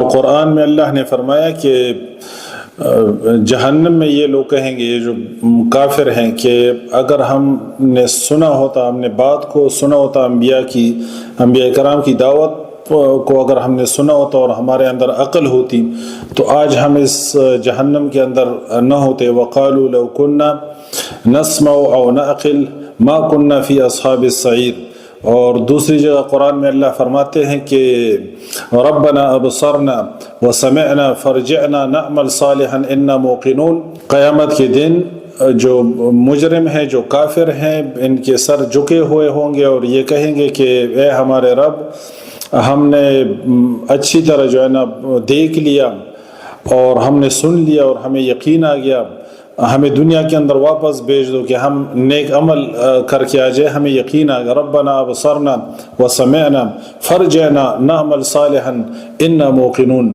قرآن میں اللہ نے فرمایا کہ جہنم میں یہ لوگ کہیں گے، یہ جو کافر ہیں، کہ اگر ہم نے سنا ہوتا، ہم نے بات کو سنا ہوتا، انبیاء کرام کی دعوت کو اگر ہم نے سنا ہوتا اور ہمارے اندر عقل ہوتی تو آج ہم اس جہنم کے اندر نہ ہوتے۔ وَقَالُوا لَوْ كُنَّا نَسْمَعُ أَوْ نَعْقِلُ مَا كُنَّا فِي أَصْحَابِ السَّعِيرِ۔ اور دوسری جگہ قرآن میں اللہ فرماتے ہیں کہ رَبَّنَا أَبْصَرْنَا وَسَمِعْنَا فَارْجِعْنَا نَعْمَلْ صَالِحًا إِنَّا مُوقِنُونَ۔ قیامت کے دن جو مجرم ہیں، جو کافر ہیں، ان کے سر جھکے ہوئے ہوں گے اور یہ کہیں گے کہ اے ہمارے رب، ہم نے اچھی طرح جو ہے نا دیکھ لیا اور ہم نے سن لیا اور ہمیں یقین آ گیا، ہمیں دنیا کے اندر واپس بھیج دو کہ ہم نیک عمل کر کے آ جائے، ہمیں یقین آ گیا۔ ربنا ابصرنا وسمعنا فرجعنا نعمل صالحا انا موقنون۔